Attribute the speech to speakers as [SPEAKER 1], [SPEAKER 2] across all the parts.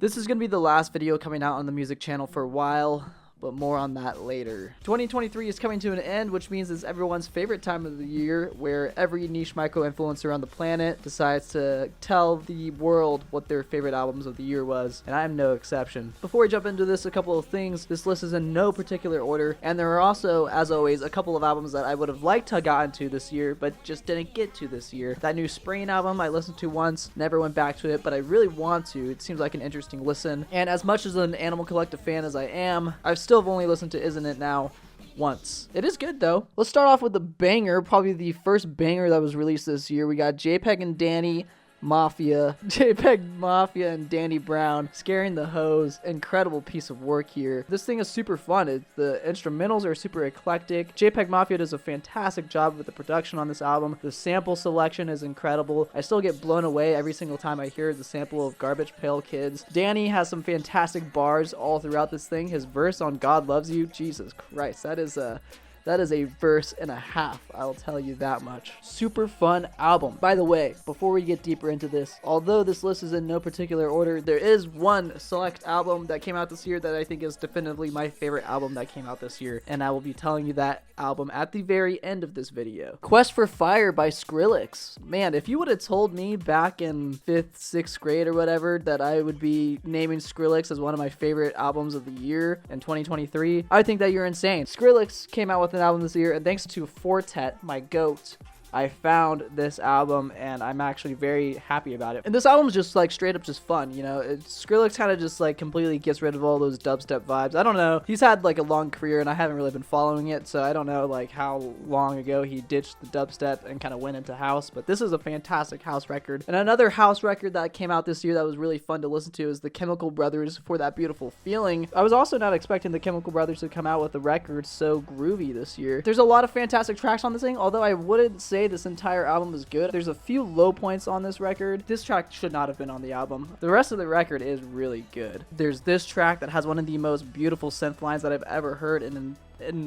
[SPEAKER 1] This is going to be the last video coming out on the music channel for a while, but more on that later. 2023 is coming to an end, which means it's everyone's favorite time of the year, where every niche micro-influencer on the planet decides to tell the world what their favorite albums of the year was, and I'm no exception. Before we jump into this, a couple of things. This list is in no particular order, and there are also, as always, a couple of albums that I would have liked to have gotten to this year, but just didn't get to this year. That new Sprain album I listened to once, never went back to it, but I really want to. It seems like an interesting listen, and as much as an Animal Collective fan as I am, I've still only listened to Isn't It Now once. It is good though. Let's start off with the banger, probably the first banger that was released this year. We got JPEG and Danny Mafia, JPEG Mafia and Danny Brown, Scaring the Hoes. Incredible piece of work here. This thing is super fun. The instrumentals are super eclectic. JPEG Mafia does a fantastic job with the production on this album. The sample selection is incredible. I still get blown away every single time I hear the sample of Garbage Pail Kids. Danny has some fantastic bars all throughout this thing. His verse on God Loves You, Jesus Christ, that is a verse and a half, I'll tell you that much. Super fun album. By the way, before we get deeper into this, although this list is in no particular order, there is one select album that came out this year that I think is definitively my favorite album that came out this year, and I will be telling you that album at the very end of this video. Quest for Fire by Skrillex. Man, if you would have told me back in 5th, 6th grade or whatever that I would be naming Skrillex as one of my favorite albums of the year in 2023, I think that you're insane. Skrillex came out with an album this year, and thanks to Fortet, my goat, I found this album and I'm actually very happy about it. And this album is just like straight up just fun, you know. Skrillex kind of just like completely gets rid of all those dubstep vibes. I don't know. He's had like a long career and I haven't really been following it, so I don't know like how long ago he ditched the dubstep and kind of went into house, but this is a fantastic house record. And another house record that came out this year that was really fun to listen to is the Chemical Brothers, For That Beautiful Feeling. I was also not expecting the Chemical Brothers to come out with a record so groovy this year. There's a lot of fantastic tracks on this thing, although I wouldn't say this entire album is good. There's a few low points on this record. This track should not have been on the album. The rest of the record is really good. There's this track that has one of the most beautiful synth lines that I've ever heard in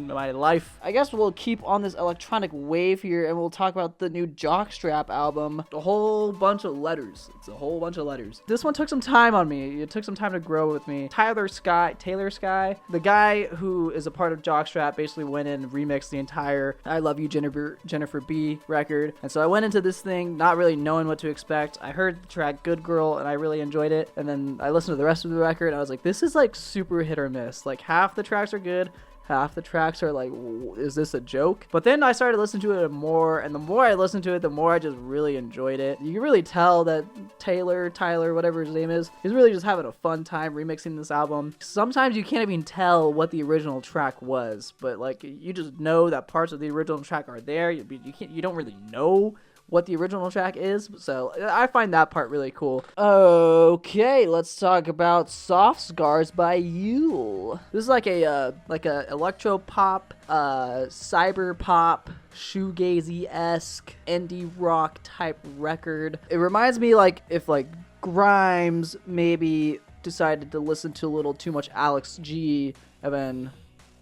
[SPEAKER 1] my life. I guess we'll keep on this electronic wave here and we'll talk about the new Jockstrap album. A whole bunch of letters. It's a whole bunch of letters. This one took some time on me. It took some time to grow with me. Taylor Sky, the guy who is a part of Jockstrap, basically went in and remixed the entire I Love You Jennifer B record. And so I went into this thing not really knowing what to expect. I heard the track Good Girl and I really enjoyed it. And then I listened to the rest of the record and I was like, this is like super hit or miss. Like half the tracks are good, half the tracks are like, is this a joke? But then I started listening to it more, and the more I listened to it, the more I just really enjoyed it. You can really tell that Tyler, whatever his name is, he's really just having a fun time remixing this album. Sometimes you can't even tell what the original track was, but like you just know that parts of the original track are there. You don't really know what the original track is, so I find that part really cool. Okay, let's talk about Soft Scars by Yule. This is like a electro pop, cyber pop, shoegazy-esque indie rock type record. It reminds me like if like Grimes maybe decided to listen to a little too much Alex G and then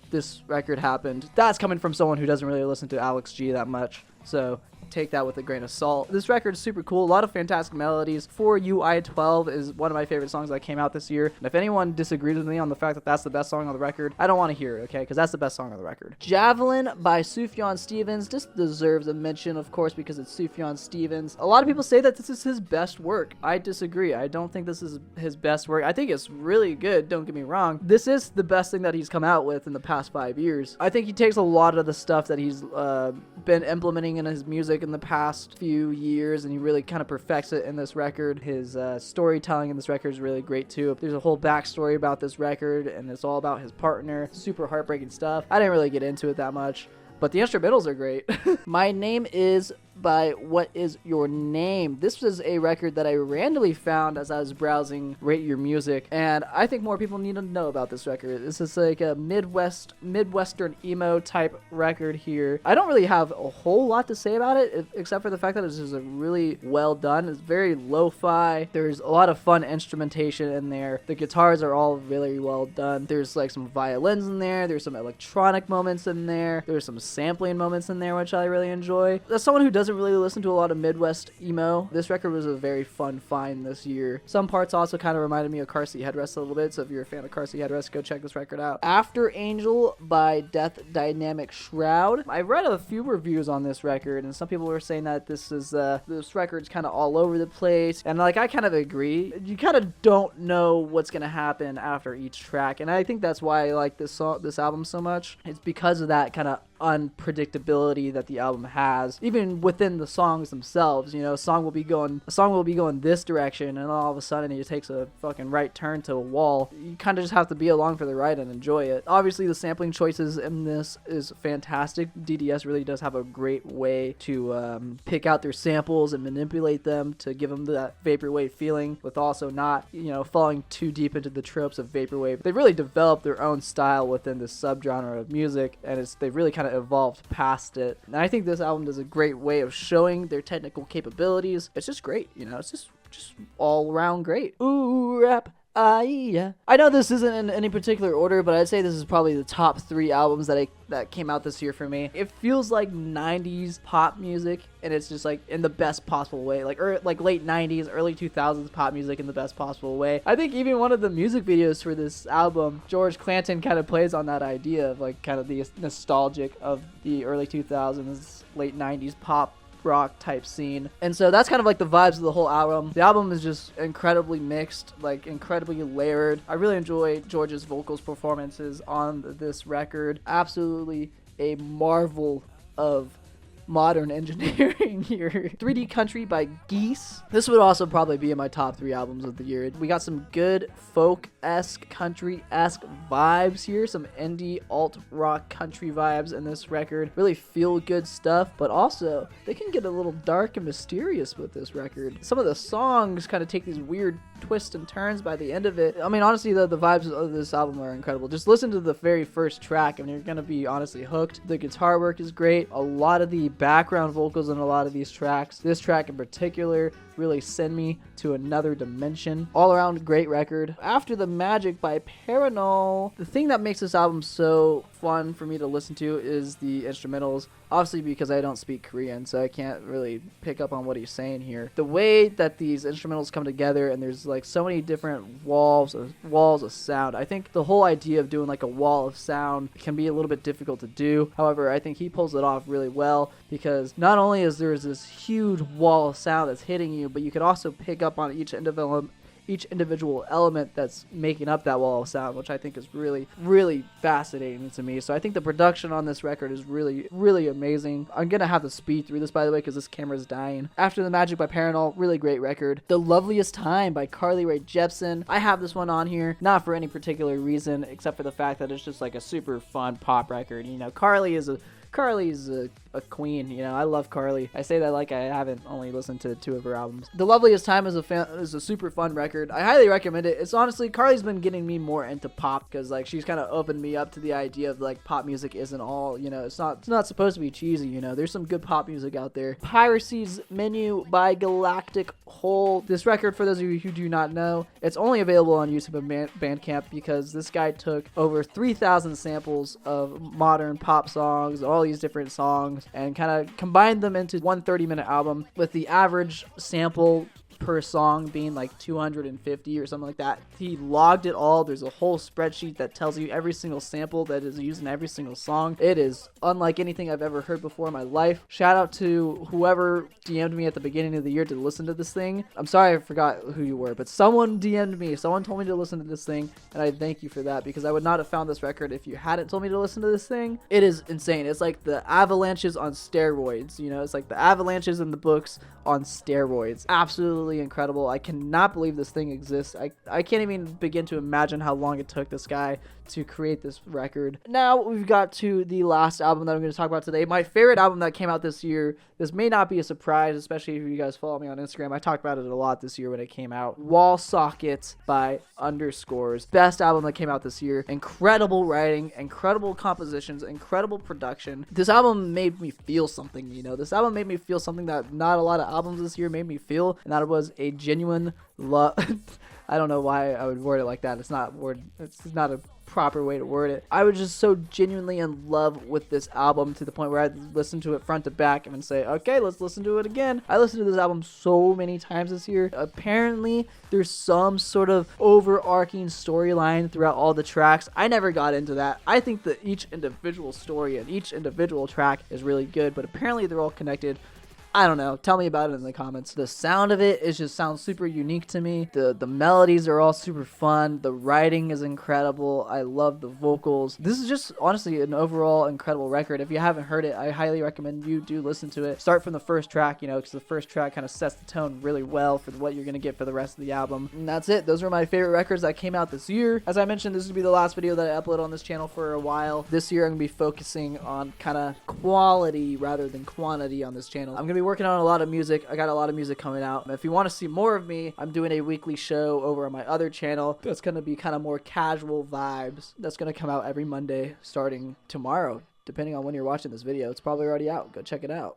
[SPEAKER 1] this record happened. That's coming from someone who doesn't really listen to Alex G that much, so take that with a grain of salt. This record is super cool. A lot of fantastic melodies. For You I 12 is one of my favorite songs that came out this year. And if anyone disagrees with me on the fact that that's the best song on the record, I don't want to hear it, okay? Because that's the best song on the record. Javelin by Sufjan Stevens. This deserves a mention, of course, because it's Sufjan Stevens. A lot of people say that this is his best work. I disagree. I don't think this is his best work. I think it's really good, don't get me wrong. This is the best thing that he's come out with in the past 5 years. I think he takes a lot of the stuff that he's been implementing in his music in the past few years and he really kind of perfects it in this record. His storytelling in this record is really great too. There's a whole backstory about this record and it's all about his partner. Super heartbreaking stuff. I didn't really get into it that much, but the instrumentals are great. My Name Is by What Is Your Name. This was a record that I randomly found as I was browsing Rate Your Music, and I think more people need to know about this record. This is like a Midwestern emo type record here. I don't really have a whole lot to say about it, except for the fact that it's just really well done. It's very lo-fi. There's a lot of fun instrumentation in there. The guitars are all really well done. There's like some violins in there. There's some electronic moments in there. There's some sampling moments in there, which I really enjoy. As someone who doesn't doesn't really listen to a lot of Midwest emo, this record was a very fun find this year. Some parts also kind of reminded me of Car Seat Headrest a little bit, so if you're a fan of Car Seat Headrest, go check this record out. After Angel by Death Dynamic Shroud. I read a few reviews on this record, and some people were saying that this record's kind of all over the place, and like I kind of agree. You kind of don't know what's gonna happen after each track, and I think that's why I like this album so much. It's because of that kind of unpredictability that the album has, even within the songs themselves. You know, a song will be going this direction, and all of a sudden it takes a fucking right turn to a wall. You kind of just have to be along for the ride and enjoy it. Obviously, the sampling choices in this is fantastic. DDS really does have a great way to pick out their samples and manipulate them to give them that vaporwave feeling, with also not, you know, falling too deep into the tropes of vaporwave. They really developed their own style within this subgenre of music, and they've really kind of evolved past it. And I think this album does a great way of showing their technical capabilities. It's just great, you know, it's just all around great. Ooh, rap. Yeah. I know this isn't in any particular order, but I'd say this is probably the top 3 albums that came out this year for me. It feels like 90s pop music, and it's just like in the best possible way, like late 90s, early 2000s pop music in the best possible way. I think even one of the music videos for this album, George Clanton kind of plays on that idea of like kind of the nostalgic of the early 2000s, late 90s pop rock type scene. And so that's kind of like the vibes of the whole album. The album is just incredibly mixed, like incredibly layered. I really enjoy George's vocals performances on this record. Absolutely a marvel of modern engineering here. 3D Country by Geese. This would also probably be in my top 3 albums of the year. We got some good folk-esque, country-esque vibes here, some indie alt-rock country vibes in this record. Really feel-good stuff, but also they can get a little dark and mysterious with this record. Some of the songs kind of take these weird twists and turns by the end of it. I mean, honestly, the vibes of this album are incredible. Just listen to the very first track and you're gonna be honestly hooked. The guitar work is great. A lot of the background vocals in a lot of these tracks, this track in particular, really send me to another dimension. All around great record. After the Magic by Paranol, the thing that makes this album so fun for me to listen to is the instrumentals. Obviously because I don't speak Korean, so I can't really pick up on what he's saying here. The way that these instrumentals come together, and there's like so many different walls of sound. I think the whole idea of doing like a wall of sound can be a little bit difficult to do. However, I think he pulls it off really well, because not only is there this huge wall of sound that's hitting you, but you can also pick up on each individual element that's making up that wall of sound, which I think is really, really fascinating to me. So I think the production on this record is really, really amazing. I'm gonna have to speed through this, by the way, because this camera's dying. After the Magic by Paranol, really great record. The Loveliest Time by Carly Rae Jepsen. I have this one on here, not for any particular reason, except for the fact that it's just like a super fun pop record. You know, Carly's a queen, you know. I love Carly. I say that like I haven't only listened to 2 of her albums. The Loveliest Time is a super fun record. I highly recommend it. It's honestly, Carly's been getting me more into pop, because like she's kind of opened me up to the idea of like pop music isn't all, you know, it's not supposed to be cheesy, you know. There's some good pop music out there. Piracy's Menu by Galactic Hole. This record, for those of you who do not know, it's only available on YouTube and Bandcamp, because this guy took over 3,000 samples of modern pop songs, all these different songs, and kind of combined them into one 30-minute album, with the average sample per song being like 250 or something like that. He logged it all. There's a whole spreadsheet that tells you every single sample that is used in every single song. It is unlike anything I've ever heard before in my life. Shout out to whoever DM'd me at the beginning of the year to listen to this thing. I'm sorry I forgot who you were, but someone DM'd me. Someone told me to listen to this thing, and I thank you for that, because I would not have found this record if you hadn't told me to listen to this thing. It is insane. It's like the Avalanches on steroids, you know? It's like the Avalanches in the books on steroids. Absolutely incredible. I cannot believe this thing exists. I can't even begin to imagine how long it took this guy to create this record. Now we've got to the last album that I'm going to talk about today. My favorite album that came out this year. This may not be a surprise, especially if you guys follow me on Instagram. I talked about it a lot this year when it came out. Wall Socket by Underscores. Best album that came out this year. Incredible writing, incredible compositions, incredible production. This album made me feel something, you know. This album made me feel something that not a lot of albums this year made me feel, and that was a genuine love I don't know why I would word it like that. It's not a proper way to word it. I was just so genuinely in love with this album to the point where I'd listen to it front to back and say, okay, let's listen to it again. I listened to this album so many times this year. Apparently there's some sort of overarching storyline throughout all the tracks. I never got into that. I think that each individual story and each individual track is really good, but apparently they're all connected. I don't know. Tell me about it in the comments. The sound of it just sounds super unique to me. The melodies are all super fun. The writing is incredible. I love the vocals. This is just honestly an overall incredible record. If you haven't heard it, I highly recommend you do listen to it. Start from the first track, because the first track kind of sets the tone really well for what you're going to get for the rest of the album. And that's it. Those are my favorite records that came out this year. As I mentioned, this will be the last video that I upload on this channel for a while. This year I'm going to be focusing on kind of quality rather than quantity on this channel. I'm going to be working on a lot of music. I got a lot of music coming out. If you want to see more of me, I'm doing a weekly show over on my other channel that's going to be kind of more casual vibes. That's going to come out every Monday starting tomorrow. Depending on when you're watching this video, it's probably already out. Go check it out.